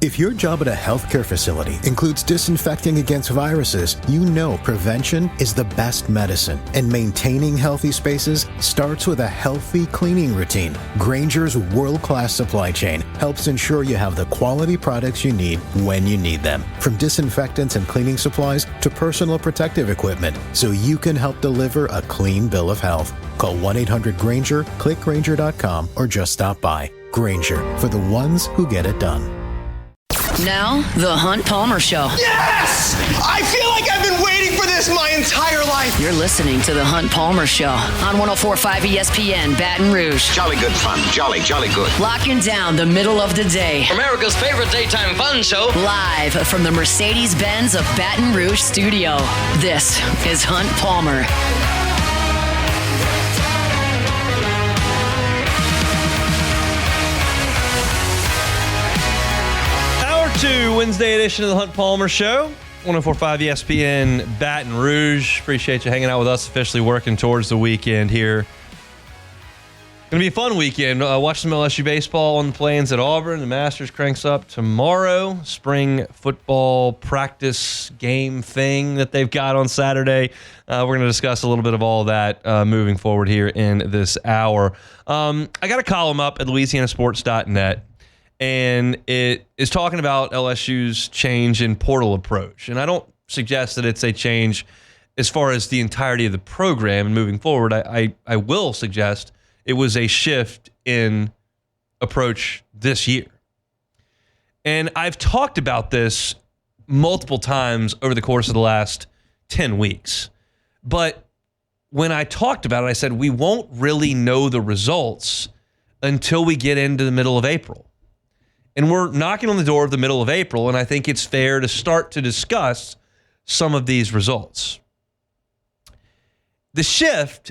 If your job at a healthcare facility includes disinfecting against viruses, you know prevention is the best medicine, and maintaining healthy spaces starts with a healthy cleaning routine. Grainger's world-class supply chain helps ensure you have the quality products you need when you need them, from disinfectants and cleaning supplies to personal protective equipment, so you can help deliver a clean bill of health. Call 1-800-GRAINGER, click Grainger.com, or just stop by. Grainger, for the ones who get it done. Now, the Hunt Palmer Show. Yes! I feel like I've been waiting for this my entire life. You're listening to the Hunt Palmer Show on 104.5 ESPN Baton Rouge. Jolly good fun. Jolly good. Locking down the middle of the day. America's favorite daytime fun show. Live from the Mercedes-Benz of Baton Rouge studio. This is Hunt Palmer. Wednesday edition of the Hunt Palmer Show, 104.5 ESPN Baton Rouge. Appreciate you hanging out with us, officially working towards the weekend here. Going to be a fun weekend. Watch some LSU baseball on the plains at Auburn. The Masters cranks up tomorrow. Spring football practice game thing that they've got on Saturday. We're going to discuss a little bit of all of that moving forward here in this hour. I got a column up at louisianasports.net. And it is talking about LSU's change in portal approach. And I don't suggest that it's a change as far as the entirety of the program and moving forward. I will suggest it was a shift in approach this year. And I've talked about this multiple times over the course of the last 10 weeks. But when I talked about it, I said we won't really know the results until we get into the middle of April. And we're knocking on the door of the middle of April, and I think it's fair to start to discuss some of these results. The shift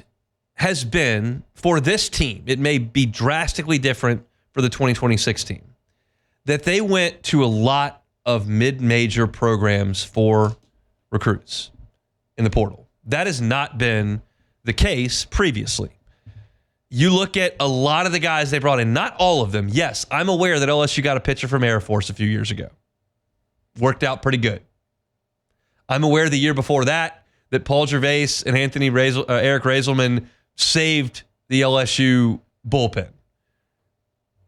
has been for this team, it may be drastically different for the 2026 team, that they went to a lot of mid-major programs for recruits in the portal. That has not been the case previously. You look at a lot of the guys they brought in, not all of them. Yes, I'm aware that LSU got a pitcher from Air Force a few years ago. Worked out pretty good. I'm aware the year before that Paul Gervais and Eric Raiselman saved the LSU bullpen.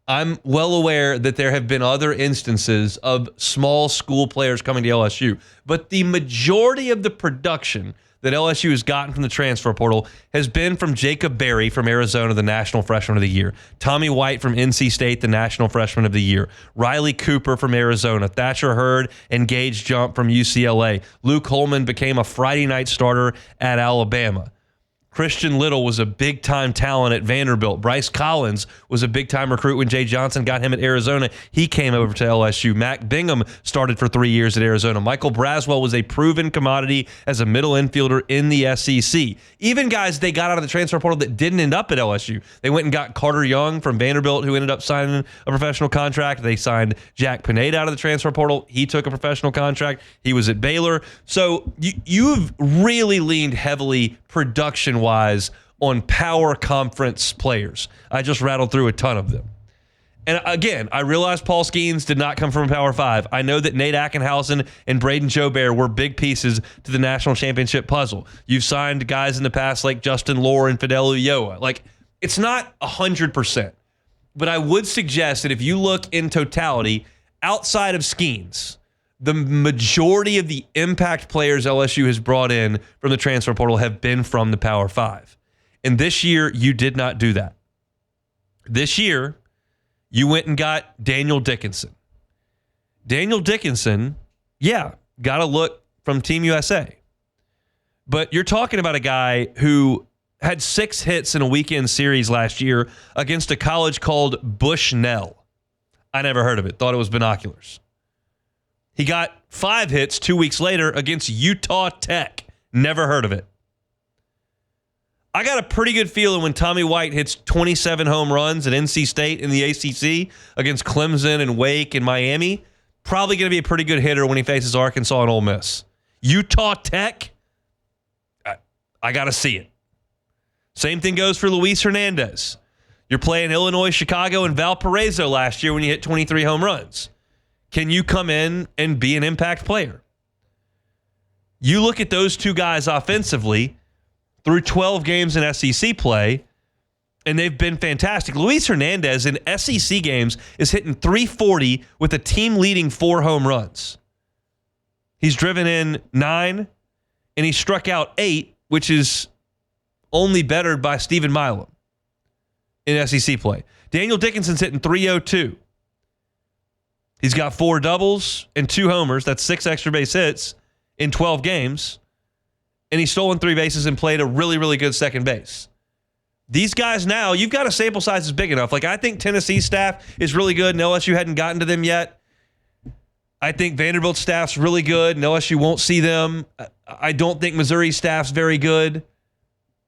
I'm well aware that there have been other instances of small school players coming to LSU, but the majority of the production that LSU has gotten from the transfer portal has been from Jacob Berry from Arizona, the National Freshman of the Year. Tommy White from NC State, the National Freshman of the Year. Riley Cooper from Arizona. Thatcher Hurd and Gage Jump from UCLA. Luke Holman became a Friday night starter at Alabama. Christian Little was a big-time talent at Vanderbilt. Bryce Collins was a big-time recruit when Jay Johnson got him at Arizona. He came over to LSU. Mac Bingham started for 3 years at Arizona. Michael Braswell was a proven commodity as a middle infielder in the SEC. Even guys they got out of the transfer portal that didn't end up at LSU. They went and got Carter Young from Vanderbilt, who ended up signing a professional contract. They signed Jack Pineda out of the transfer portal. He took a professional contract. He was at Baylor. So you've really leaned heavily production-wise on power conference players. I just rattled through a ton of them. And again, I realize Paul Skeens did not come from a Power 5. I know that Nate Ackenhausen and Braden Jobert were big pieces to the national championship puzzle. You've signed guys in the past like Justin Lohr and Fidel Ulloa. Like, it's not 100%. But I would suggest that if you look in totality, outside of Skeens, the majority of the impact players LSU has brought in from the transfer portal have been from the Power 5. And this year, you did not do that. This year, you went and got Daniel Dickinson. Daniel Dickinson, got a look from Team USA. But you're talking about a guy who had 6 hits in a weekend series last year against a college called Bushnell. I never heard of it. Thought it was binoculars. He got 5 hits 2 weeks later against Utah Tech. Never heard of it. I got a pretty good feeling when Tommy White hits 27 home runs at NC State in the ACC against Clemson and Wake and Miami. Probably going to be a pretty good hitter when he faces Arkansas and Ole Miss. Utah Tech, I got to see it. Same thing goes for Luis Hernandez. You're playing Illinois, Chicago, and Valparaiso last year when you hit 23 home runs. can you come in and be an impact player? You look at those two guys offensively through 12 games in SEC play, and they've been fantastic. Luis Hernandez in SEC games is hitting .340 with a team-leading 4 home runs. He's driven in 9, and he struck out 8, which is only bettered by Stephen Milam in SEC play. Daniel Dickinson's hitting .302. He's got 4 doubles and 2 homers. That's 6 extra base hits in 12 games. And he's stolen 3 bases and played a really, really good second base. These guys now, you've got a sample size that's big enough. Like, I think Tennessee's staff is really good, and LSU hadn't gotten to them yet. I think Vanderbilt's staff's really good, and LSU won't see them. I don't think Missouri's staff's very good,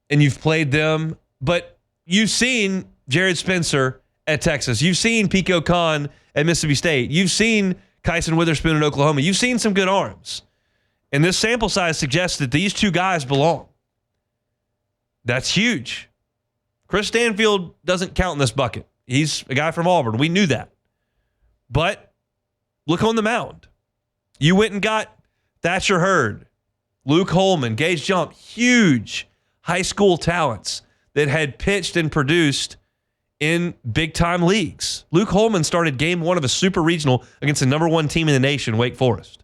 and you've played them. But you've seen Jared Spencer at Texas. You've seen Pico Khan at Mississippi State. You've seen Kyson Witherspoon in Oklahoma. You've seen some good arms. And this sample size suggests that these two guys belong. That's huge. Chris Stanfield doesn't count in this bucket. He's a guy from Auburn. We knew that. But look on the mound. You went and got Thatcher Hurd, Luke Holman, Gage Jump, huge high school talents that had pitched and produced in big-time leagues. Luke Holman started game 1 of a super regional against the number 1 team in the nation, Wake Forest.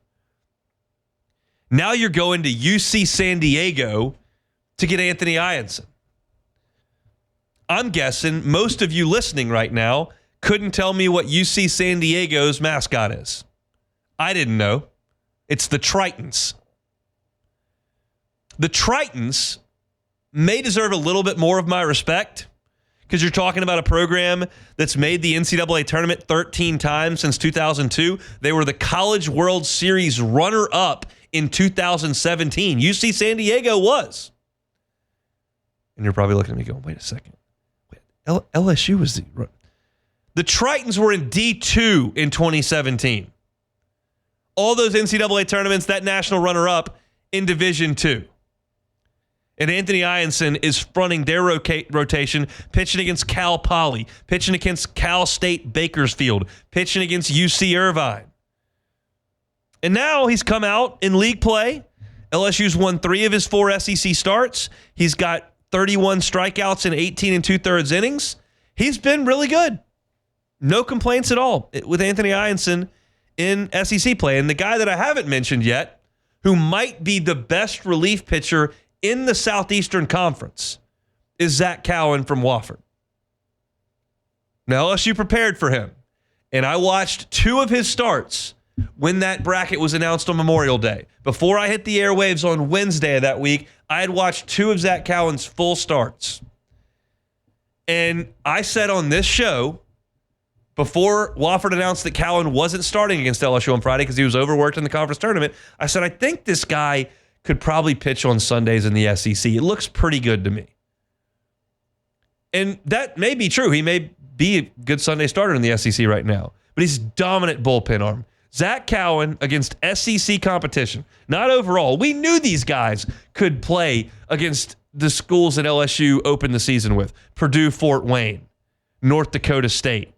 Now you're going to UC San Diego to get Anthony Ianson. I'm guessing most of you listening right now couldn't tell me what UC San Diego's mascot is. I didn't know. It's the Tritons. The Tritons may deserve a little bit more of my respect because you're talking about a program that's made the NCAA tournament 13 times since 2002. They were the College World Series runner-up in 2017. UC San Diego was. And you're probably looking at me going, wait a second. LSU was the Tritons were in D2 in 2017. All those NCAA tournaments, that national runner-up in Division II. And Anthony Ianson is fronting their rotation, pitching against Cal Poly, pitching against Cal State Bakersfield, pitching against UC Irvine. And now he's come out in league play. LSU's won 3 of his 4 SEC starts. He's got 31 strikeouts in 18 2/3 innings. He's been really good. No complaints at all with Anthony Ianson in SEC play. And the guy that I haven't mentioned yet, who might be the best relief pitcher in the Southeastern Conference, is Zach Cowan from Wofford. Now, LSU prepared for him. And I watched 2 of his starts when that bracket was announced on Memorial Day. Before I hit the airwaves on Wednesday of that week, I had watched 2 of Zach Cowan's full starts. And I said on this show, before Wofford announced that Cowan wasn't starting against LSU on Friday because he was overworked in the conference tournament, I said, I think this guy could probably pitch on Sundays in the SEC. It looks pretty good to me. And that may be true. He may be a good Sunday starter in the SEC right now. But he's dominant bullpen arm. Zach Cowan against SEC competition, not overall. We knew these guys could play against the schools that LSU opened the season with. Purdue, Fort Wayne, North Dakota State.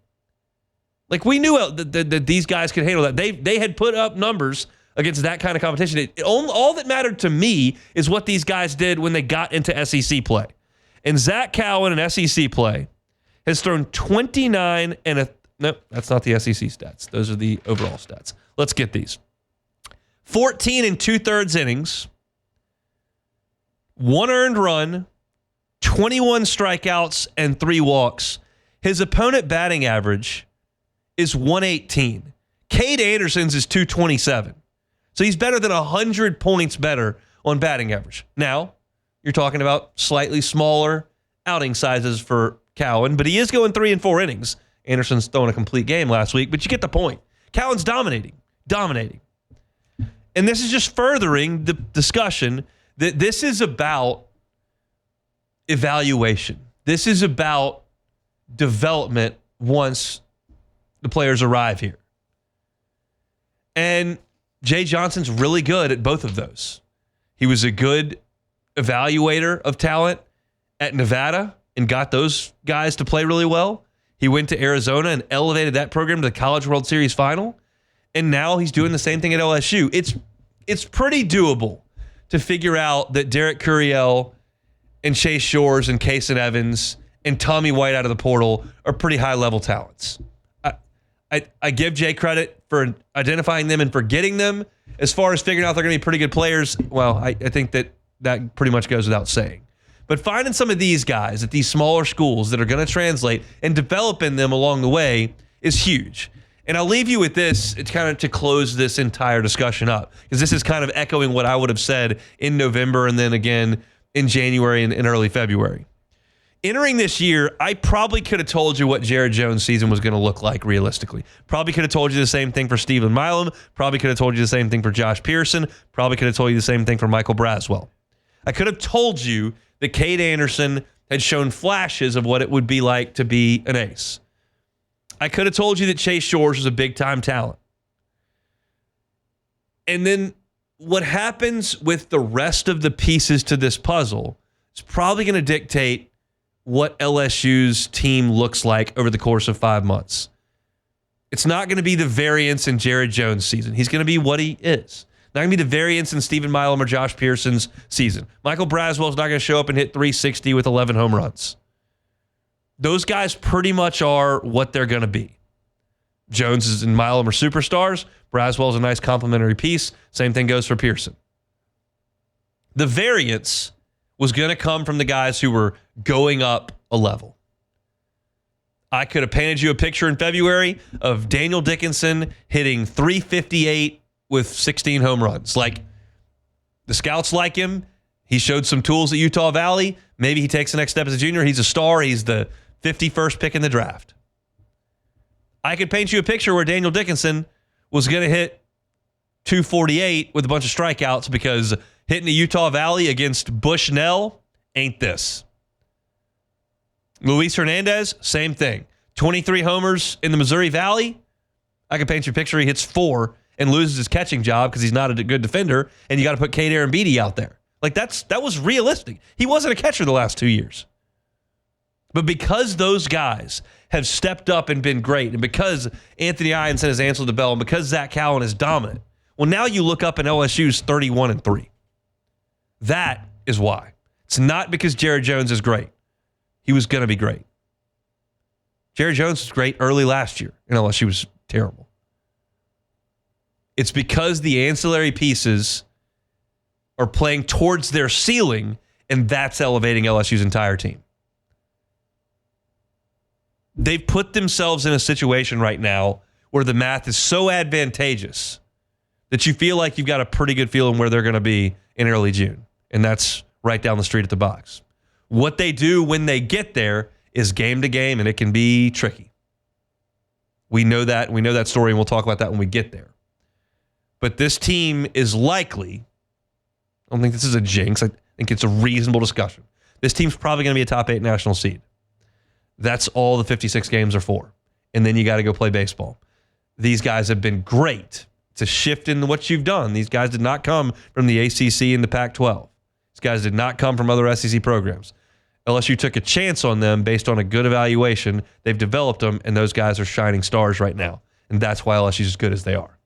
Like, we knew that these guys could handle that. They had put up numbers against that kind of competition. All that mattered to me is what these guys did when they got into SEC play. And Zach Cowan in SEC play has thrown 29 and a... Nope, that's not the SEC stats. Those are the overall stats. Let's get these. 14 2/3 innings, 1 earned run, 21 strikeouts, and 3 walks. His opponent batting average is 118. Cade Anderson's is 227. So he's better than 100 points better on batting average. Now, you're talking about slightly smaller outing sizes for Cowan, but he is going 3 and 4 innings. Anderson's throwing a complete game last week, but you get the point. Cowan's dominating. And this is just furthering the discussion that this is about evaluation. This is about development once the players arrive here. And Jay Johnson's really good at both of those. He was a good evaluator of talent at Nevada and got those guys to play really well. He went to Arizona and elevated that program to the College World Series final. And now he's doing the same thing at LSU. It's pretty doable to figure out that Derek Curiel and Chase Shores and Kason Evans and Tommy White out of the portal are pretty high-level talents. I give Jay credit for identifying them and for getting them. As far as figuring out they're going to be pretty good players, well, I think that pretty much goes without saying. But finding some of these guys at these smaller schools that are going to translate and developing them along the way is huge. And I'll leave you with this. It's kind of to close this entire discussion up, because this is kind of echoing what I would have said in November and then again in January and early February. Entering this year, I probably could have told you what Jared Jones' season was going to look like realistically. Probably could have told you the same thing for Stephen Milam. Probably could have told you the same thing for Josh Pearson. Probably could have told you the same thing for Michael Braswell. I could have told you that Cade Anderson had shown flashes of what it would be like to be an ace. I could have told you that Chase Shores was a big-time talent. And then what happens with the rest of the pieces to this puzzle is probably going to dictate what LSU's team looks like over the course of 5 months. It's not going to be the variance in Jared Jones' season. He's going to be what he is. Not going to be the variance in Stephen Milam or Josh Pearson's season. Michael Braswell's not going to show up and hit 360 with 11 home runs. Those guys pretty much are what they're going to be. Jones and Milam are superstars. Braswell's a nice complementary piece. Same thing goes for Pearson. The variance was going to come from the guys who were going up a level. I could have painted you a picture in February of Daniel Dickinson hitting 358 with 16 home runs. Like, the scouts like him. He showed some tools at Utah Valley. Maybe he takes the next step as a junior. He's a star. He's the 51st pick in the draft. I could paint you a picture where Daniel Dickinson was going to hit 248 with a bunch of strikeouts because hitting the Utah Valley against Bushnell ain't this. Luis Hernandez, same thing. 23 homers in the Missouri Valley. I can paint you a picture. He hits 4 and loses his catching job because he's not a good defender, and you got to put Cade Arambidi out there. Like, that was realistic. He wasn't a catcher the last 2 years. But because those guys have stepped up and been great, and because Anthony Ianson has answered the bell, and because Zach Cowan is dominant, well, now you look up and LSU's 31-3. That is why. It's not because Jared Jones is great. He was going to be great. Jared Jones was great early last year, and LSU was terrible. It's because the ancillary pieces are playing towards their ceiling, and that's elevating LSU's entire team. They've put themselves in a situation right now where the math is so advantageous that you feel like you've got a pretty good feeling where they're going to be in early June. And that's right down the street at the box. What they do when they get there is game to game, and it can be tricky. We know that. We know that story, and we'll talk about that when we get there. But this team is likely, I don't think this is a jinx, I think it's a reasonable discussion. This team's probably going to be a top 8 national seed. That's all the 56 games are for. And then you got to go play baseball. These guys have been great. It's a shift in what you've done. These guys did not come from the ACC and the Pac-12. These guys did not come from other SEC programs. LSU took a chance on them based on a good evaluation. They've developed them, and those guys are shining stars right now. And that's why LSU's as good as they are.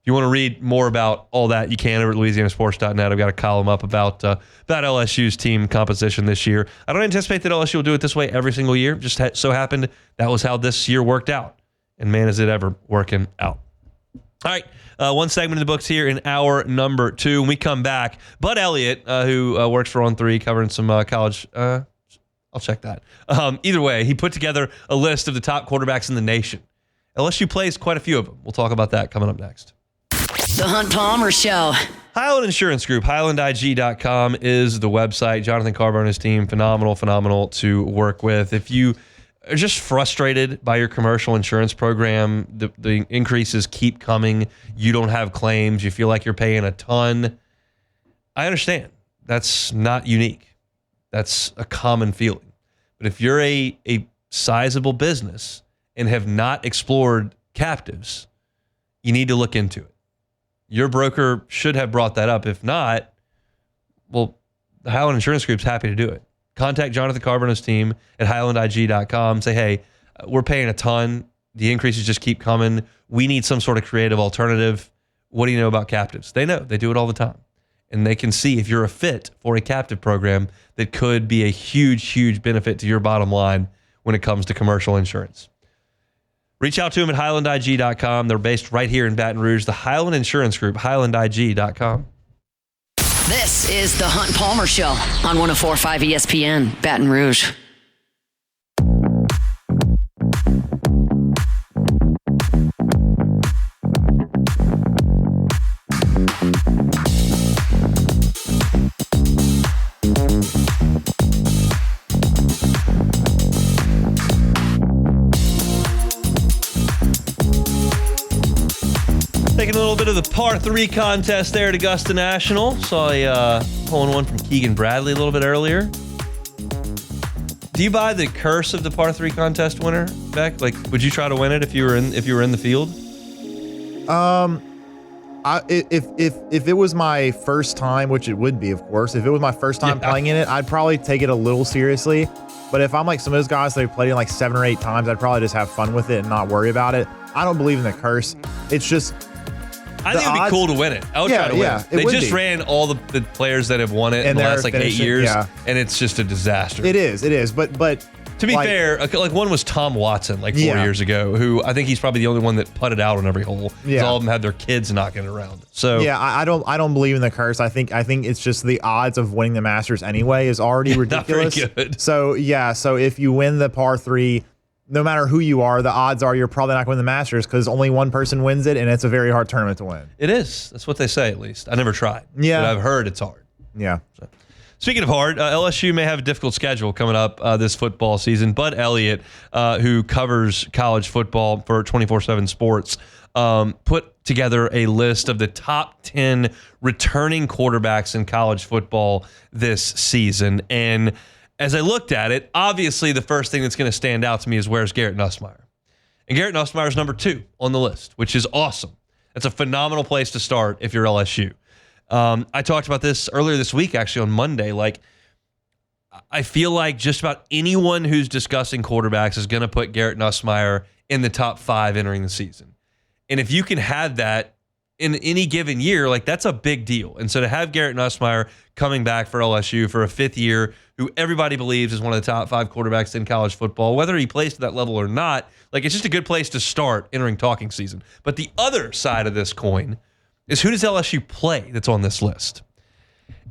If you want to read more about all that, you can over at LouisianaSports.net. I've got a column up about LSU's team composition this year. I don't anticipate that LSU will do it this way every single year. Just so happened that was how this year worked out. And man, is it ever working out. All right, one segment in the books here in hour number 2. When we come back, Bud Elliott, who works for On3, covering some college, I'll check that. Either way, he put together a list of the top quarterbacks in the nation. LSU plays quite a few of them. We'll talk about that coming up next. The Hunt Palmer Show. Highland Insurance Group, HighlandIG.com is the website. Jonathan Carver and his team, phenomenal to work with. If you are just frustrated by your commercial insurance program, the increases keep coming, you don't have claims, you feel like you're paying a ton, I understand. That's not unique. That's a common feeling. But if you're a sizable business and have not explored captives, you need to look into it. Your broker should have brought that up. If not, well, the Highland Insurance Group's happy to do it. Contact Jonathan Carver and his team at HighlandIG.com. Say, hey, we're paying a ton. The increases just keep coming. We need some sort of creative alternative. What do you know about captives? They know. They do it all the time. And they can see if you're a fit for a captive program that could be a huge, huge benefit to your bottom line when it comes to commercial insurance. Reach out to them at HighlandIG.com. They're based right here in Baton Rouge. The Highland Insurance Group, HighlandIG.com. This is the Hunt Palmer Show on 104.5 ESPN, Baton Rouge. Taking a little bit of the par 3 contest there at Augusta National. Saw a hole-in-one from Keegan Bradley a little bit earlier. Do you buy the curse of the par 3 contest winner, Beck? Like, would you try to win it if you were in the field? If it was my first time, which it would be, of course, if it was my first time playing in it, I'd probably take it a little seriously. But if I'm like some of those guys that have played it like 7 or 8 times, I'd probably just have fun with it and not worry about it. I don't believe in the curse. It's just, I think it'd be cool to win it. I would try to win it. They just ran all the players that have won it in the last like 8 years, and it's just a disaster. It is. But to be fair, like one was Tom Watson like 4 years ago, who I think he's probably the only one that putted out on every hole. Yeah. All of them had their kids knocking it around. So yeah, I don't believe in the curse. I think it's just the odds of winning the Masters anyway is already ridiculous. Not very good. So if you win the par 3, no matter who you are, the odds are you're probably not going to win the Masters because only one person wins it, and it's a very hard tournament to win. It is. That's what they say, at least. I never tried. Yeah. But I've heard it's hard. Yeah. So. Speaking of hard, LSU may have a difficult schedule coming up this football season. Bud Elliott, who covers college football for 24/7 Sports, put together a list of the top 10 returning quarterbacks in college football this season. And as I looked at it, obviously the first thing that's going to stand out to me is where's Garrett Nussmeier. And Garrett Nussmeier is number 2 on the list, which is awesome. That's a phenomenal place to start if you're LSU. I talked about this earlier this week, actually on Monday. Like, I feel like just about anyone who's discussing quarterbacks is going to put Garrett Nussmeier in the top 5 entering the season. And if you can have that in any given year, like that's a big deal. And so to have Garrett Nussmeier coming back for LSU for a 5th year, who everybody believes is one of the top 5 quarterbacks in college football, whether he plays to that level or not, like it's just a good place to start entering talking season. But the other side of this coin is who does LSU play that's on this list?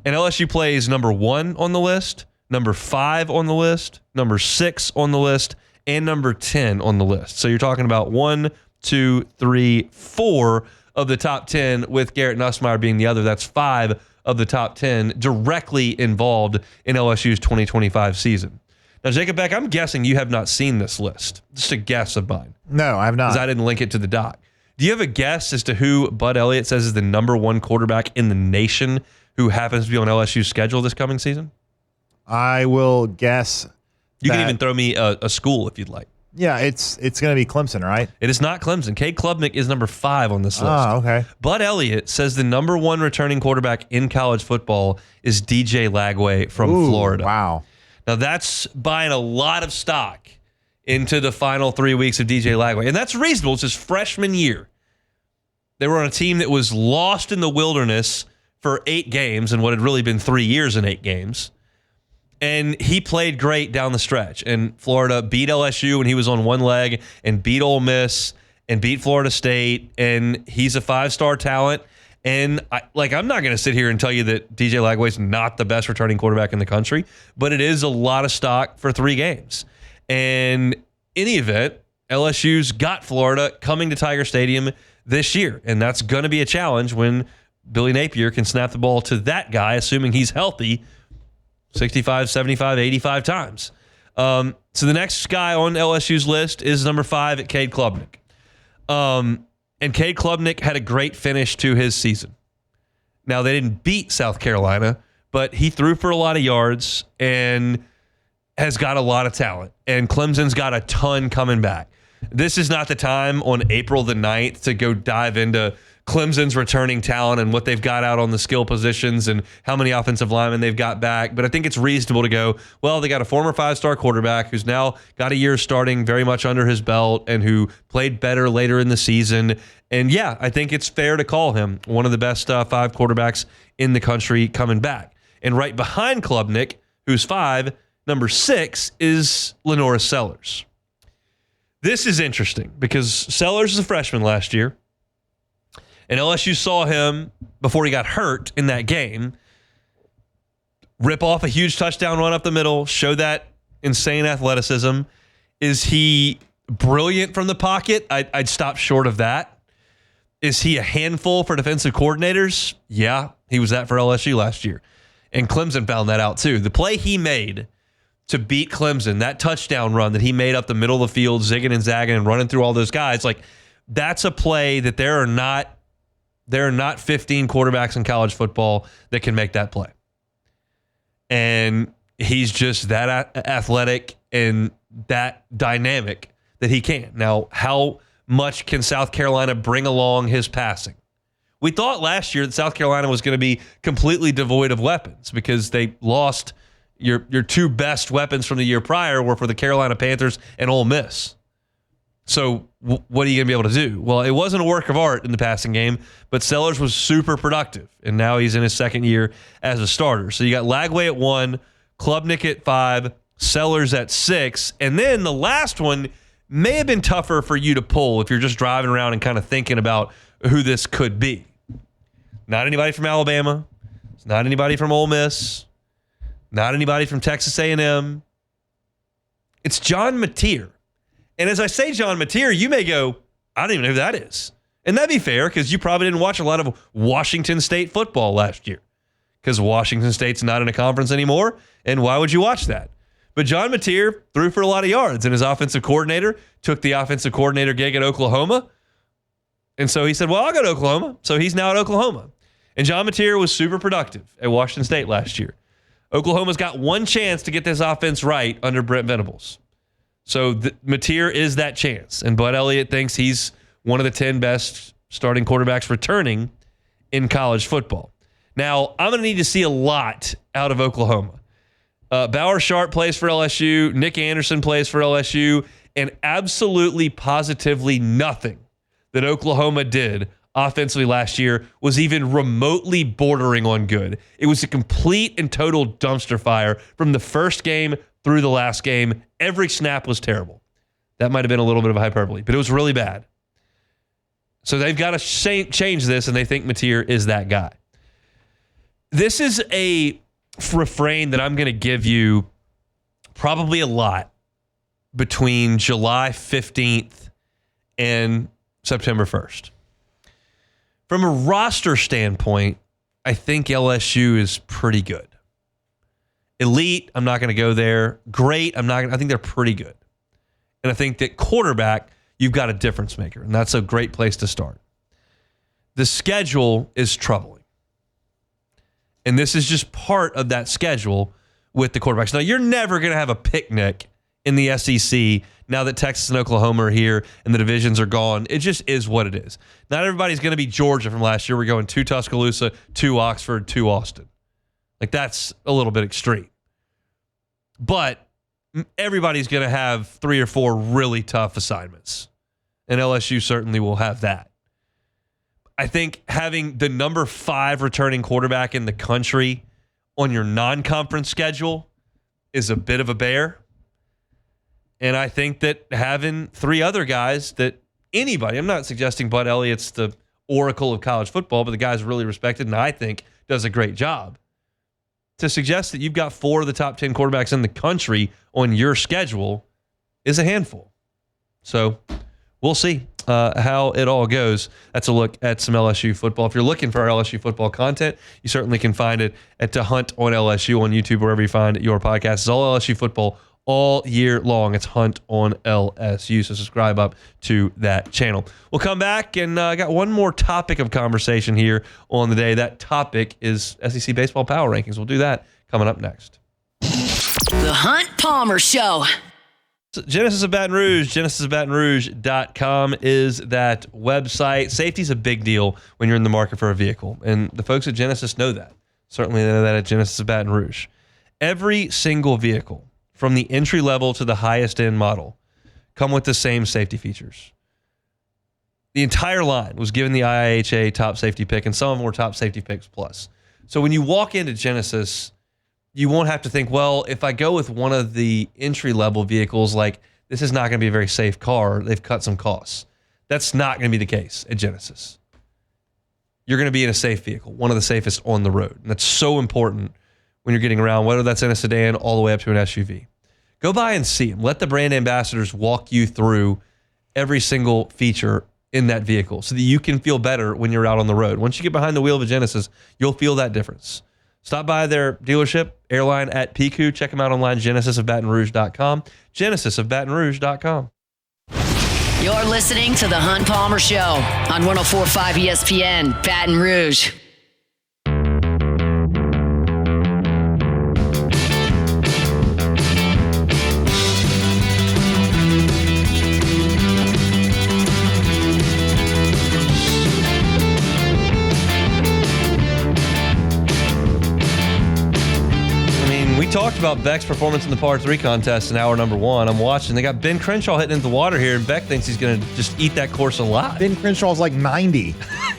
And LSU plays number 1 on the list, number 5 on the list, number 6 on the list, and number 10 on the list. So you're talking about 1, 2, 3, 4 of the top 10, with Garrett Nussmeier being the other. That's 5 of the top 10 directly involved in LSU's 2025 season. Now, Jacob Beck, I'm guessing you have not seen this list. Just a guess of mine. No, I have not. Because I didn't link it to the doc. Do you have a guess as to who Bud Elliott says is the number 1 quarterback in the nation who happens to be on LSU's schedule this coming season? I will guess. You can even throw me a school if you'd like. Yeah, it's going to be Clemson, right? It is not Clemson. Cade Klubnik is number 5 on this list. Oh, okay. Bud Elliott says the number 1 returning quarterback in college football is DJ Lagway from Florida. Wow. Now, that's buying a lot of stock into the final 3 weeks of DJ Lagway. And that's reasonable. It's his freshman year. They were on a team that was lost in the wilderness for 8 games in what had really been 3 years and 8 games. And he played great down the stretch. And Florida beat LSU when he was on one leg and beat Ole Miss and beat Florida State. And he's a 5-star talent. And I'm not going to sit here and tell you that DJ Lagway's not the best returning quarterback in the country, but it is a lot of stock for 3 games. And in any event, LSU's got Florida coming to Tiger Stadium this year. And that's going to be a challenge when Billy Napier can snap the ball to that guy, assuming he's healthy, 65, 75, 85 times. So the next guy on LSU's list is number 5 at Cade Klubnik. And Cade Klubnik had a great finish to his season. Now, they didn't beat South Carolina, but he threw for a lot of yards and has got a lot of talent. And Clemson's got a ton coming back. This is not the time on April the 9th to go dive into Clemson's returning talent and what they've got out on the skill positions and how many offensive linemen they've got back. But I think it's reasonable to go, well, they got a former 5-star quarterback who's now got a year starting very much under his belt and who played better later in the season. And yeah, I think it's fair to call him one of the best 5 quarterbacks in the country coming back. And right behind Klubnik, who's 5, number 6 is Lenora Sellers. This is interesting because Sellers is a freshman last year. And LSU saw him before he got hurt in that game rip off a huge touchdown run up the middle, show that insane athleticism. Is he brilliant from the pocket? I'd stop short of that. Is he a handful for defensive coordinators? Yeah, he was that for LSU last year. And Clemson found that out too. The play he made to beat Clemson, that touchdown run that he made up the middle of the field, zigging and zagging and running through all those guys, like that's a play that there are not 15 quarterbacks in college football that can make that play. And he's just that athletic and that dynamic that he can. Now, how much can South Carolina bring along his passing? We thought last year that South Carolina was going to be completely devoid of weapons because they lost your 2 best weapons from the year prior were for the Carolina Panthers and Ole Miss. So what are you going to be able to do? Well, it wasn't a work of art in the passing game, but Sellers was super productive, and now he's in his second year as a starter. So you got Lagway at 1, Klubnik at 5, Sellers at 6, and then the last one may have been tougher for you to pull if you're just driving around and kind of thinking about who this could be. Not anybody from Alabama. It's not anybody from Ole Miss. Not anybody from Texas A&M. It's John Mateer. And as I say John Mateer, you may go, I don't even know who that is. And that'd be fair because you probably didn't watch a lot of Washington State football last year because Washington State's not in a conference anymore. And why would you watch that? But John Mateer threw for a lot of yards, and his offensive coordinator took the offensive coordinator gig at Oklahoma. And so he said, well, I'll go to Oklahoma. So he's now at Oklahoma. And John Mateer was super productive at Washington State last year. Oklahoma's got one chance to get this offense right under Brent Venables. So Mateer is that chance. And Bud Elliott thinks he's one of the 10 best starting quarterbacks returning in college football. Now, I'm going to need to see a lot out of Oklahoma. Bauer Sharp plays for LSU. Nick Anderson plays for LSU. And absolutely, positively nothing that Oklahoma did offensively last year was even remotely bordering on good. It was a complete and total dumpster fire from the first game through the last game. Every snap was terrible. That might have been a little bit of a hyperbole, but it was really bad. So they've got to change this, and they think Mateer is that guy. This is a refrain that I'm going to give you probably a lot between July 15th and September 1st. From a roster standpoint, I think LSU is pretty good. Elite, I'm not going to go there. Great, I think they're pretty good. And I think that quarterback, you've got a difference maker, and that's a great place to start. The schedule is troubling. And this is just part of that schedule with the quarterbacks. Now, you're never going to have a picnic in the SEC now that Texas and Oklahoma are here and the divisions are gone. It just is what it is. Not everybody's going to be Georgia from last year. We're going 2 Tuscaloosa, 2 Oxford, 2 Austin. Like, that's a little bit extreme. But everybody's going to have 3 or 4 really tough assignments. And LSU certainly will have that. I think having the number 5 returning quarterback in the country on your non-conference schedule is a bit of a bear. And I think that having 3 other guys that anybody, I'm not suggesting Bud Elliott's the oracle of college football, but the guy's really respected and I think does a great job. To suggest that you've got 4 of the top 10 quarterbacks in the country on your schedule is a handful. So we'll see how it all goes. That's a look at some LSU football. If you're looking for our LSU football content, you certainly can find it at The Hunt on LSU on YouTube, wherever you find your podcast. It's all LSU football all year long. It's Hunt on LSU, so subscribe up to that channel. We'll come back, and I got one more topic of conversation here on the day. That topic is SEC baseball power rankings. We'll do that coming up next. The Hunt Palmer Show. Genesis of Baton Rouge, genesisofbatonrouge.com is that website. Safety is a big deal when you're in the market for a vehicle, and the folks at Genesis know that. Certainly they know that at Genesis of Baton Rouge. Every single vehicle, from the entry level to the highest end model, come with the same safety features. The entire line was given the IIHA top safety pick, and some of them were top safety picks plus. So when you walk into Genesis, you won't have to think, well, if I go with one of the entry-level vehicles, like, this is not going to be a very safe car. They've cut some costs. That's not going to be the case at Genesis. You're going to be in a safe vehicle, one of the safest on the road. And that's so important when you're getting around, whether that's in a sedan all the way up to an SUV. Go by and see them. Let the brand ambassadors walk you through every single feature in that vehicle so that you can feel better when you're out on the road. Once you get behind the wheel of a Genesis, you'll feel that difference. Stop by their dealership, Airline at Pico. Check them out online, genesisofbatonrouge.com, genesisofbatonrouge.com. You're listening to The Hunt Palmer Show on 104.5 ESPN, Baton Rouge. Talked about Beck's performance in the par 3 contest in hour number 1. I'm watching. They got Ben Crenshaw hitting into the water here, and Beck thinks he's going to just eat that course alive. Ben Crenshaw's like 90.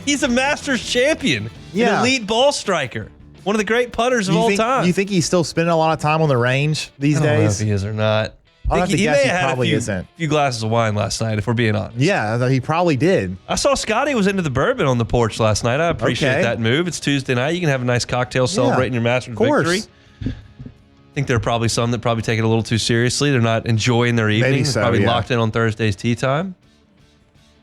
He's a Masters champion. Yeah. An elite ball striker. One of the great putters of all time. Do you think he's still spending a lot of time on the range these days? I don't know if he is or not. I'll have to guess he probably had isn't. a few glasses of wine last night, if we're being honest. Yeah, he probably did. I saw Scotty was into the bourbon on the porch last night. I appreciate that move. It's Tuesday night. You can have a nice cocktail celebrating your Masters victory. I think there are probably some that probably take it a little too seriously. They're not enjoying their evening. Maybe so, probably locked in on Thursday's tea time.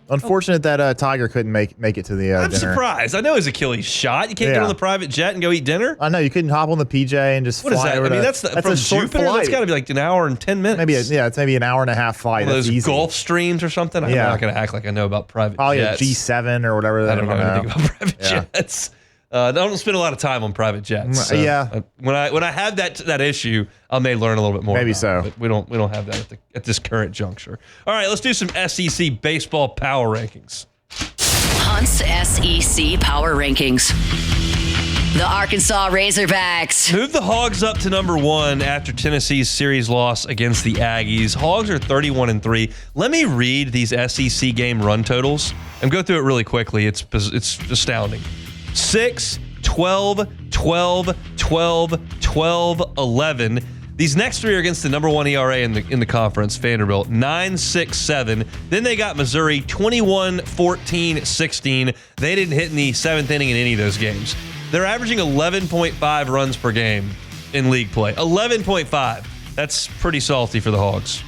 Unfortunate that Tiger couldn't make it to the I'm dinner. surprised. I know his Achilles shot. You can't get on the private jet and go eat dinner? I know. You couldn't hop on the PJ and just fly. What is that? Over I mean, to, that's from a short Jupiter? flight. That's got to be like an hour and 10 minutes. It's maybe an hour and a half flight. One of That's those easy. Gulf Streams or something? I'm not going to act like I know about private Probably jets. a G7 or whatever. I don't know anything about private jets. I don't spend a lot of time on private jets. So when I have that issue, I may learn a little bit more. Maybe so. But we don't have that at this current juncture. All right, let's do some SEC baseball power rankings. Hunt's SEC Power Rankings. The Arkansas Razorbacks Move the Hogs up to number 1 after Tennessee's series loss against the Aggies. Hogs are 31-3. Let me read these SEC game run totals and go through it really quickly. It's astounding. 6, 12, 12, 12, 12, 11. These next 3 are against the number 1 ERA in the conference, Vanderbilt, 9, 6, 7. Then they got Missouri, 21, 14, 16. They didn't hit in the 7th inning in any of those games. They're averaging 11.5 runs per game in league play. 11.5. That's pretty salty for the Hogs.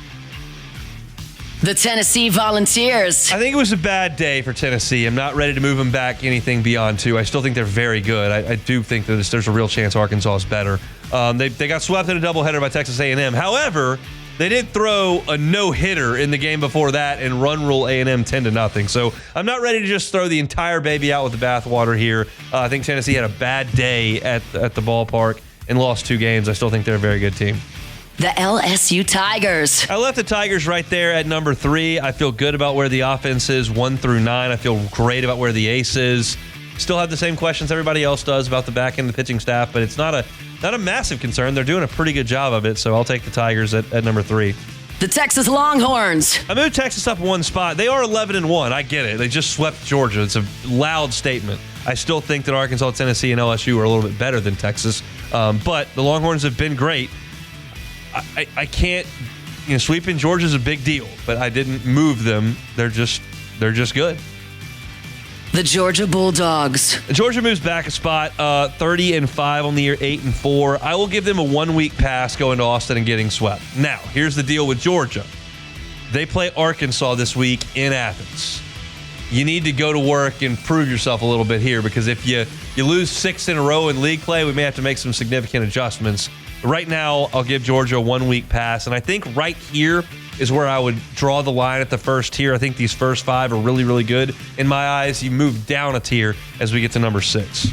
The Tennessee Volunteers. I think it was a bad day for Tennessee. I'm not ready to move them back anything beyond 2. I still think they're very good. I do think that there's a real chance Arkansas is better. They got swept in a doubleheader by Texas A&M. However, they did throw a no-hitter in the game before that and run rule A&M 10-0. So I'm not ready to just throw the entire baby out with the bathwater here. I think Tennessee had a bad day at the ballpark and lost 2 games. I still think they're a very good team. The LSU Tigers. I left the Tigers right there at number 3. I feel good about where the offense is 1 through 9. I feel great about where the ace is. Still have the same questions everybody else does about the back end of the pitching staff, but it's not a massive concern. They're doing a pretty good job of it, so I'll take the Tigers at number 3. The Texas Longhorns. I moved Texas up 1 spot. They are 11-1. I get it. They just swept Georgia. It's a loud statement. I still think that Arkansas, Tennessee, and LSU are a little bit better than Texas, but the Longhorns have been great. I can't, sweeping Georgia is a big deal, but I didn't move them. They're just good. The Georgia Bulldogs. Georgia moves back a spot, 30-5 on the year, 8-4. I will give them a 1-week pass going to Austin and getting swept. Now, here's the deal with Georgia. They play Arkansas this week in Athens. You need to go to work and prove yourself a little bit here, because if you lose 6 in a row in league play, we may have to make some significant adjustments. Right now, I'll give Georgia a 1-week pass, and I think right here is where I would draw the line at the first tier. I think these first 5 are really, really good. In my eyes, you move down a tier as we get to number 6.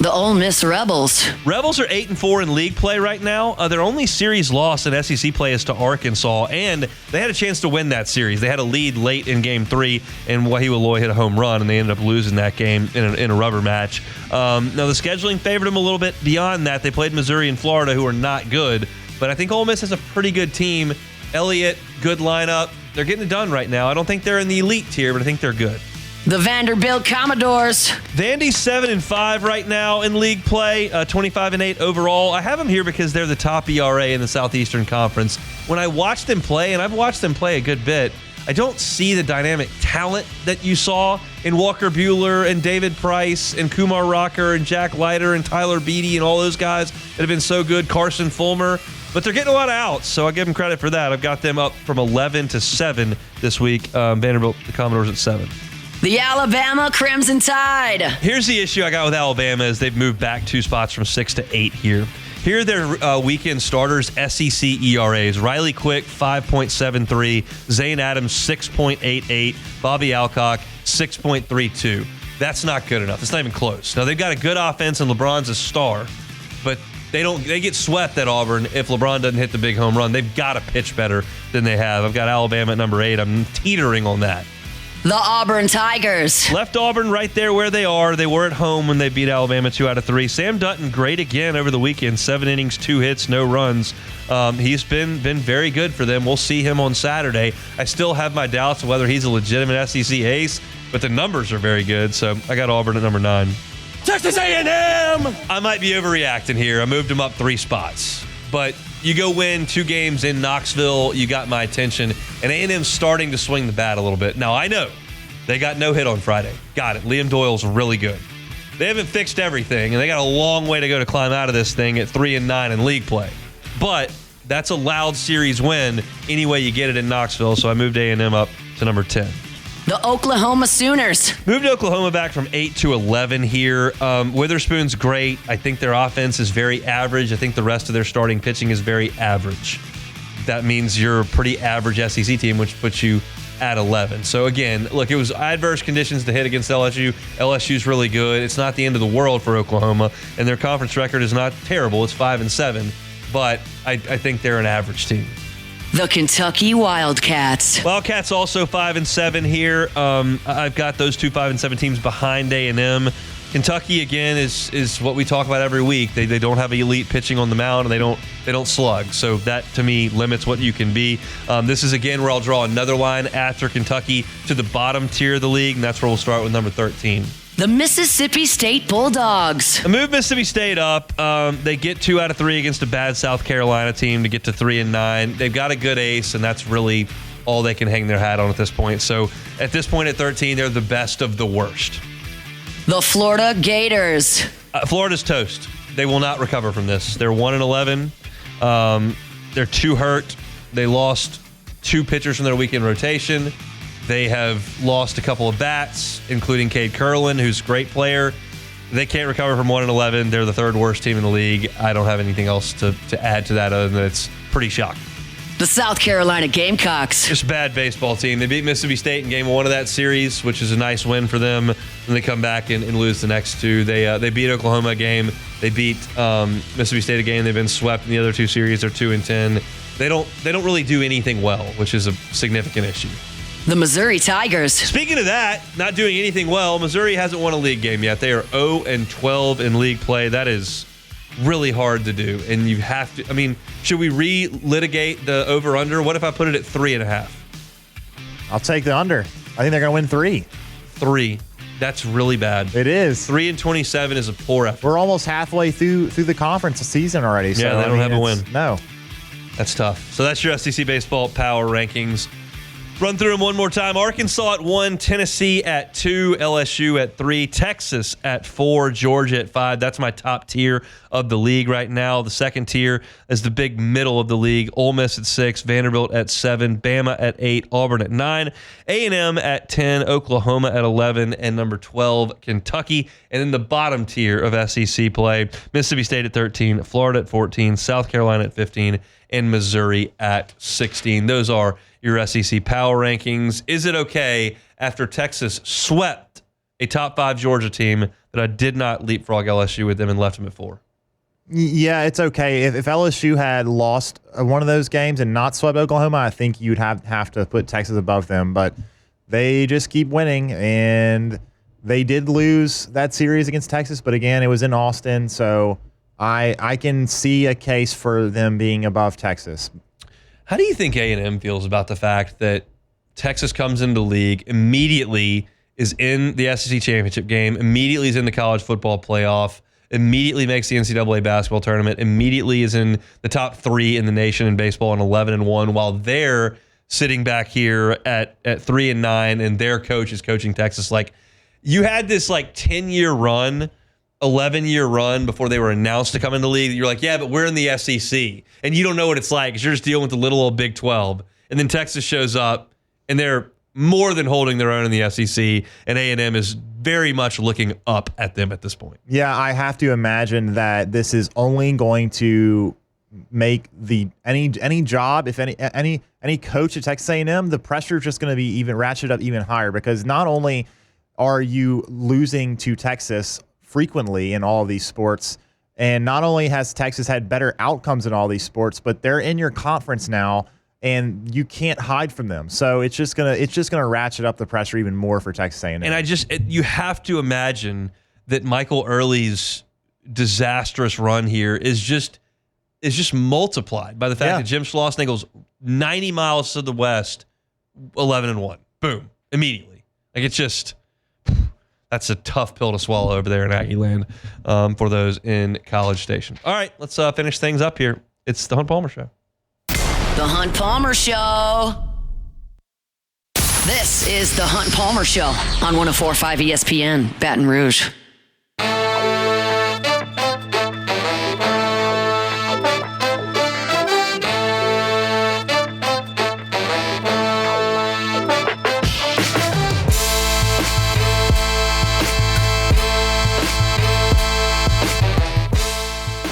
The Ole Miss Rebels. Rebels are 8-4 in league play right now. Their only series loss in SEC play is to Arkansas, and they had a chance to win that series. They had a lead late in Game 3, and Wahiwa hit a home run, and they ended up losing that game in a rubber match. Now, the scheduling favored them a little bit. Beyond that, they played Missouri and Florida, who are not good, but I think Ole Miss has a pretty good team. Elliott, good lineup. They're getting it done right now. I don't think they're in the elite tier, but I think they're good. The Vanderbilt Commodores. Vandy's 7-5 right now in league play, 25-8 overall. I have them here because they're the top ERA in the Southeastern Conference. When I watch them play, and I've watched them play a good bit, I don't see the dynamic talent that you saw in Walker Buehler and David Price and Kumar Rocker and Jack Leiter and Tyler Beatty and all those guys that have been so good, Carson Fulmer. But they're getting a lot of outs, so I give them credit for that. I've got them up from 11-7 this week. Vanderbilt, the Commodores at 7. The Alabama Crimson Tide. Here's the issue I got with Alabama is they've moved back 2 spots from 6 to 8 here. Here are their weekend starters, SEC ERAs. Riley Quick, 5.73. Zane Adams, 6.88. Bobby Alcock, 6.32. That's not good enough. It's not even close. Now, they've got a good offense, and LeBron's a star, but they get swept at Auburn if LeBron doesn't hit the big home run. They've got to pitch better than they have. I've got Alabama at number 8. I'm teetering on that. The Auburn Tigers. Left Auburn right there where they are. They were at home when they beat Alabama 2 out of 3. Sam Dutton, great again over the weekend. 7 innings, 2 hits, no runs. He's been very good for them. We'll see him on Saturday. I still have my doubts of whether he's a legitimate SEC ace, but the numbers are very good, so I got Auburn at number 9. Texas A&M! I might be overreacting here. I moved him up 3 spots. But you go win 2 games in Knoxville, you got my attention, and A&M's starting to swing the bat a little bit. Now, I know they got no hit on Friday. Got it. Liam Doyle's really good. They haven't fixed everything, and they got a long way to go to climb out of this thing at 3-9 in league play. But that's a loud series win any way you get it in Knoxville, so I moved A&M up to number 10. The Oklahoma Sooners. Moved Oklahoma back from 8 to 11 here. Witherspoon's great. I think their offense is very average. I think the rest of their starting pitching is very average. That means you're a pretty average SEC team, which puts you at 11. So again, look, it was adverse conditions to hit against LSU. LSU's really good. It's not the end of the world for Oklahoma, and their conference record is not terrible. It's 5-7, but I think they're an average team. The Kentucky Wildcats. Wildcats also 5-7 here. I've got those 2 5-7 teams behind A&M. Kentucky again is what we talk about every week. They don't have elite pitching on the mound, and they don't slug. So that to me limits what you can be. This is again where I'll draw another line after Kentucky to the bottom tier of the league, and that's where we'll start with number 13. The Mississippi State Bulldogs. I moved Mississippi State up. They get 2 out of 3 against a bad South Carolina team to get to 3-9. They've got a good ace, and that's really all they can hang their hat on at this point. So at this point at 13, they're the best of the worst. The Florida Gators. Florida's toast. They will not recover from this. They're 1-11. They're 2 hurt. They lost 2 pitchers from their weekend rotation. They have lost a couple of bats, including Cade Curlin, who's a great player. They can't recover from 1-11. They're the 3rd worst team in the league. I don't have anything else to add to that other than it's pretty shocking. The South Carolina Gamecocks. Just a bad baseball team. They beat Mississippi State in Game 1 of that series, which is a nice win for them. And they come back and lose the next 2. They beat Oklahoma a game. They beat Mississippi State a game. They've been swept in the other 2 series. They're 2-10. They don't really do anything well, which is a significant issue. The Missouri Tigers. Speaking of that, not doing anything well, Missouri hasn't won a league game yet. They are 0-12 in league play. That is really hard to do. And you have to, I mean, should we re-litigate the over-under? What if I put it at 3.5? I'll take the under. I think they're going to win 3. 3. That's really bad. It is. 3-27 is a poor effort. We're almost halfway through the conference season already. So, yeah, they don't have a win. No. That's tough. So that's your SEC baseball power rankings. Run through them one more time. Arkansas at 1, Tennessee at 2, LSU at 3, Texas at 4, Georgia at 5. That's my top tier of the league right now. The second tier is the big middle of the league. Ole Miss at 6, Vanderbilt at 7, Bama at 8, Auburn at 9, A&M at 10, Oklahoma at 11, and number 12, Kentucky. And then the bottom tier of SEC play, Mississippi State at 13, Florida at 14, South Carolina at 15, and Missouri at 16. Those are your SEC power rankings. Is it okay after Texas swept a top 5 Georgia team that I did not leapfrog LSU with them and left them at 4. Yeah, it's okay. If LSU had lost one of those games and not swept Oklahoma, I think you'd have to put Texas above them. But they just keep winning, and they did lose that series against Texas. But again, it was in Austin, so I can see a case for them being above Texas. How do you think A&M feels about the fact that Texas comes into the league, immediately is in the SEC championship game, immediately is in the college football playoff, immediately makes the NCAA basketball tournament, immediately is in the top 3 in the nation in baseball and 11-1, while they're sitting back here at 3-9, and their coach is coaching Texas? Like, you had this 10-year run, 11-year run before they were announced to come into the league. You're like, yeah, but we're in the SEC, and you don't know what it's like because you're just dealing with the little old Big 12. And then Texas shows up, and they're more than holding their own in the SEC, and A&M is very much looking up at them at this point. Yeah, I have to imagine that this is only going to make any job, if any coach at Texas A&M, the pressure is just going to be even ratcheted up even higher, because not only are you losing to Texas frequently in all of these sports, and not only has Texas had better outcomes in all these sports, but they're in your conference now, and you can't hide from them. So it's just gonna ratchet up the pressure even more for Texas A&M. And you have to imagine that Michael Early's disastrous run here is just multiplied by the fact that Jim Schlossnagle goes 90 miles to the west, 11-1, boom, immediately. Like, it's just, that's a tough pill to swallow over there in Aggie land for those in College Station. All right, let's finish things up here. It's the Hunt Palmer Show. The Hunt Palmer Show. This is the Hunt Palmer Show on 104.5 ESPN, Baton Rouge.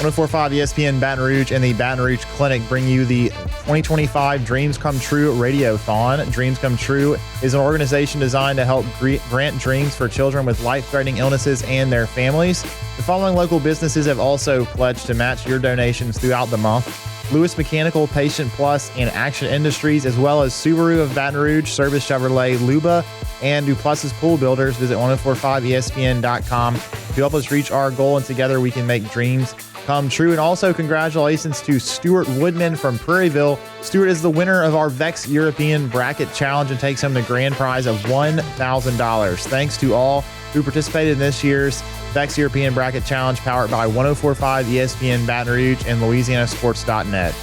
104.5 ESPN Baton Rouge and the Baton Rouge Clinic bring you the 2025 Dreams Come True Radiothon. Dreams Come True is an organization designed to help grant dreams for children with life-threatening illnesses and their families. The following local businesses have also pledged to match your donations throughout the month: Lewis Mechanical, Patient Plus, and Action Industries, as well as Subaru of Baton Rouge, Service Chevrolet, Luba, and Duplessis Pool Builders. Visit 1045ESPN.com to help us reach our goal, and together we can make dreams come true. And also congratulations to Stuart Woodman from Prairieville. Stuart is the winner of our VEX European Bracket Challenge and takes home the grand prize of $1,000. Thanks to all who participated in this year's VEX European Bracket Challenge, powered by 1045 ESPN Baton Rouge and LouisianaSports.net.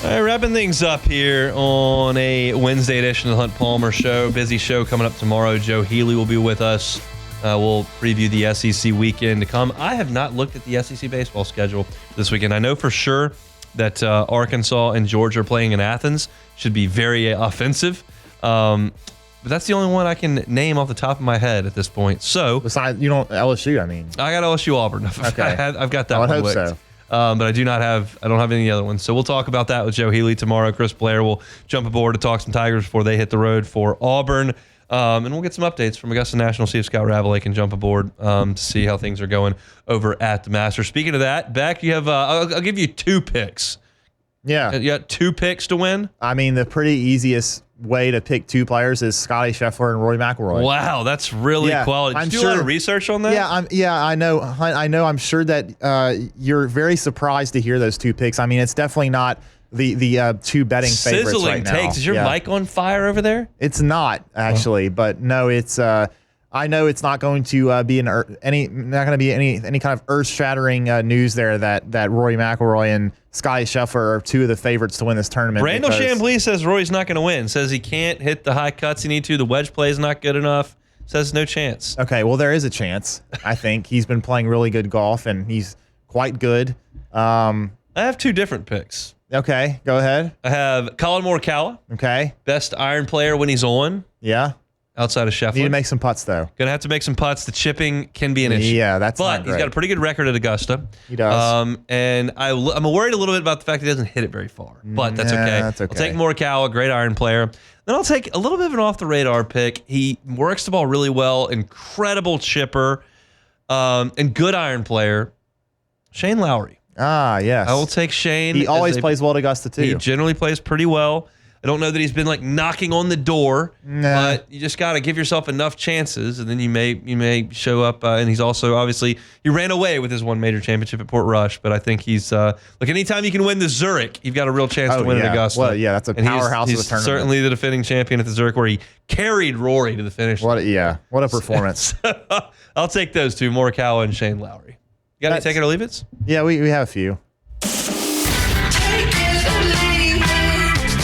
All right, wrapping things up here on a Wednesday edition of the Hunt Palmer Show. Busy show coming up tomorrow. Joe Healy will be with us. We'll preview the SEC weekend to come. I have not looked at the SEC baseball schedule this weekend. I know for sure that Arkansas and Georgia are playing in Athens. Should be very offensive. But that's the only one I can name off the top of my head at this point. So, besides, you don't LSU. I mean, I got LSU Auburn. Okay, I've got that. I would one hope licked. so. But I don't have any other ones. So we'll talk about that with Joe Healy tomorrow. Chris Blair will jump aboard to talk some Tigers before they hit the road for Auburn. And we'll get some updates from Augusta National, see if Scott Ravelay can jump aboard to see how things are going over at the Masters. Speaking of that, Beck, you have I'll give you 2 picks. Yeah. You got 2 picks to win? I mean, the pretty easiest way to pick 2 players is Scotty Scheffler and Rory McIlroy. Wow, that's really quality. Did you do a lot of research on that? I know. I'm sure that you're very surprised to hear those 2 picks. I mean, it's definitely not the 2 betting favorites Sizzling right now. takes. Is your mic on fire over there? It's not actually, but no, it's. I know it's not going to be any kind of earth-shattering news there that Rory McIlroy and Scotty Scheffler are 2 of the favorites to win this tournament. Randall Chambly says Rory's not going to win. Says he can't hit the high cuts he need to. The wedge play is not good enough. Says no chance. Okay, well, there is a chance. I think he's been playing really good golf, and he's quite good. I have 2 different picks. Okay, go ahead. I have Colin Morikawa. Okay. Best iron player when he's on. Yeah. outside of Scheffler. Need to make some putts, though. Going to have to make some putts. The chipping can be an issue. Yeah, that's But not he's great. got a pretty good record at Augusta. He does. And I'm worried a little bit about the fact that he doesn't hit it very far. But that's okay. That's okay. I'll take Morikawa, great iron player. Then I'll take a little bit of an off-the-radar pick. He works the ball really well, incredible chipper, and good iron player, Shane Lowry. Ah, yes. I will take Shane. He always plays well at Augusta, too. He generally plays pretty well. I don't know that he's been like knocking on the door, but you just got to give yourself enough chances, and then you may show up. And he's also obviously he ran away with his one major championship at Port Rush, but I think he's look, anytime you can win the Zurich, you've got a real chance to win at Augusta. Well, yeah, that's a powerhouse he's of a tournament. Certainly the defending champion at the Zurich, where he carried Rory to the finish. What a performance. I'll take those two, Morikawa and Shane Lowry. You got any take it or leave it? Yeah, we have a few.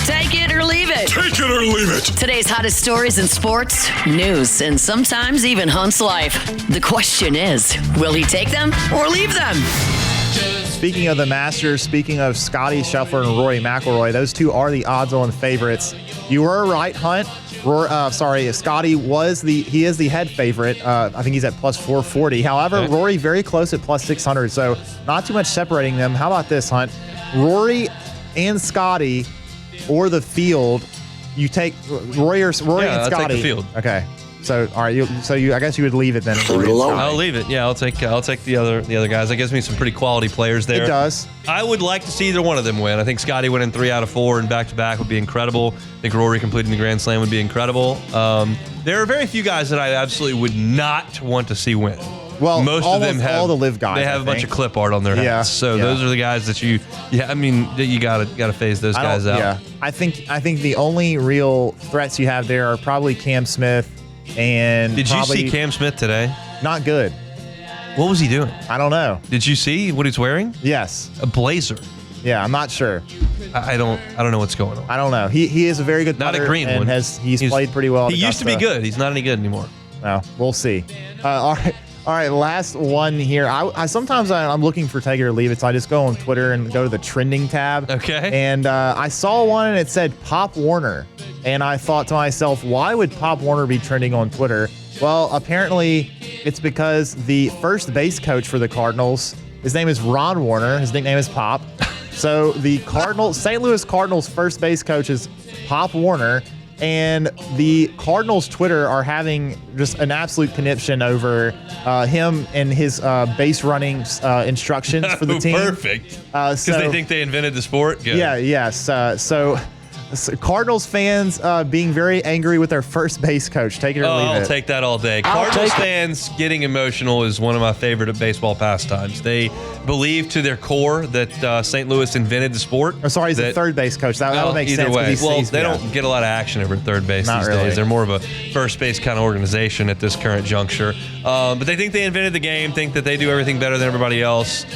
Take it or leave it. Take it or leave it. Today's hottest stories in sports, news, and sometimes even Hunt's life. The question is, will he take them or leave them? Speaking of the Masters, speaking of Scotty Scheffler and Rory McIlroy, those two are the odds-on favorites. You were right, Hunt. Scotty is the head favorite. I think he's at plus 440. However, Rory very close at plus 600, so not too much separating them. How about this, Hunt? Rory and Scotty or the field. You take Rory and Scotty. I'll take the field. Okay. So all right, I guess you would leave it then. Rory and Scotty. I'll leave it. Yeah, I'll take the other guys. That gives me some pretty quality players there. It does. I would like to see either one of them win. I think Scotty winning 3 out of 4 and back-to-back would be incredible. I think Rory completing the Grand Slam would be incredible. There are very few guys that I absolutely would not want to see win. Well, most of them have all the live guys. They have a bunch of clip art on their hats. So those are the guys that you gotta phase those guys out. Yeah, I think the only real threats you have there are probably Cam Smith and. Did you see Cam Smith today? Not good. What was he doing? I don't know. Did you see what he's wearing? Yes. A blazer. Yeah, I'm not sure. I don't know what's going on. I don't know. He is a very good not putter a green and one. He's played pretty well. He used to be good. He's not any good anymore. Well, we'll see. All right, last one here. I sometimes I'm looking for take it or leave it, so I just go on Twitter and go to the trending tab. Okay. And I saw one and it said Pop Warner, and I thought to myself, why would Pop Warner be trending on Twitter? Well, apparently it's because the first base coach for the Cardinals, his name is Ron Warner. His nickname is Pop. So the St. Louis Cardinals first base coach is Pop Warner. And the Cardinals Twitter are having just an absolute conniption over him and his base running instructions for the team. Perfect. Because they think they invented the sport? Good. Yeah, yes. So Cardinals fans being very angry with their first base coach. Take it or leave it. I'll take that all day. Cardinals fans getting emotional is one of my favorite baseball pastimes. They believe to their core that St. Louis invented the sport. Oh, sorry, he's the third base coach. That would make either sense. Way. Well, they don't get a lot of action over third base these days. They're more of a first base kind of organization at this current juncture. But they think they invented the game, think that they do everything better than everybody else.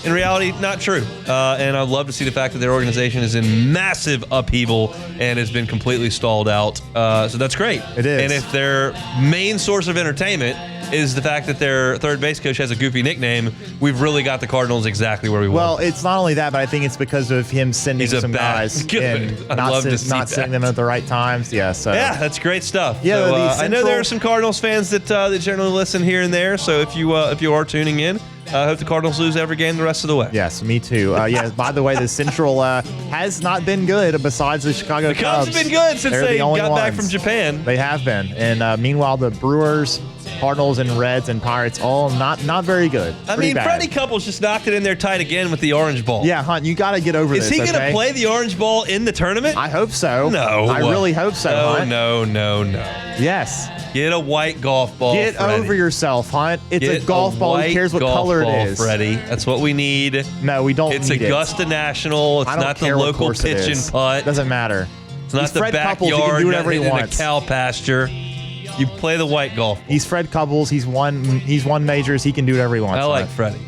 In reality, not true. And I'd love to see the fact that their organization is in massive upheaval and has been completely stalled out. So that's great. It is. And if their main source of entertainment is the fact that their third base coach has a goofy nickname, we've really got the Cardinals exactly where we want. Well, it's not only that, but I think it's because of him sending some guys and not sending them at the right times. Yeah, so yeah, that's great stuff. Yeah, so, I know there are some Cardinals fans that generally listen here and there. So if you are tuning in, I hope the Cardinals lose every game the rest of the way. Yes, me too. By the way, the Central has not been good besides the Chicago Cubs. The Cubs have been good since they got back from Japan. They have been. And meanwhile, the Brewers, Cardinals, and Reds and Pirates all not very good. Pretty bad. Freddie Couples just knocked it in there tight again with the orange ball. Yeah, Hunt, you got to get over this. Is he going to play the orange ball in the tournament? I hope so. No. I really hope so, Hunt. No. Yes. Get a white golf ball, Get Freddie. over yourself, Hunt. It's a golf ball. Who cares what color it is? Freddie. That's what we need. No, we don't It's need Augusta National. It's not the local pitch and putt. Doesn't matter. It's not the backyard, not in a cow pasture. You play the white golf ball. He's Fred Couples. He's won majors. He can do whatever he wants. I like Freddie.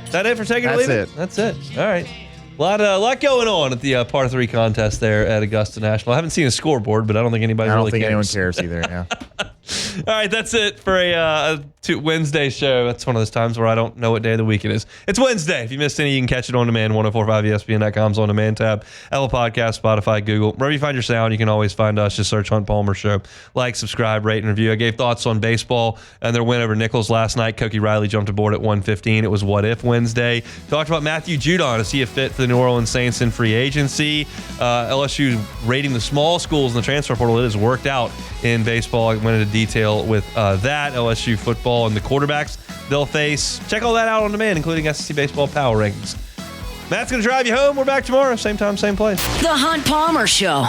Is that it for taking or leaving? That's it. All right. A lot going on at the par 3 contest there at Augusta National. I haven't seen a scoreboard, but I don't think anybody really cares. I don't think anyone cares either. Yeah. All right, that's it for a Wednesday show. That's one of those times where I don't know what day of the week it is. It's Wednesday. If you missed any, you can catch it on demand. 1045ESPN.com's on demand tab. Apple Podcast, Spotify, Google. Wherever you find your sound, you can always find us. Just search Hunt Palmer Show. Like, subscribe, rate, and review. I gave thoughts on baseball and their win over Nichols last night. Koki Riley jumped aboard at 1:15. It was What If Wednesday. Talked about Matthew Judon. Is he a fit for the New Orleans Saints in free agency? LSU rating the small schools in the transfer portal. It has worked out in baseball. I went into detail with that. LSU football and the quarterbacks they'll face. Check all that out on demand, including SEC baseball power rankings. Matt's going to drive you home. We're back tomorrow. Same time, same place. The Hunt Palmer Show.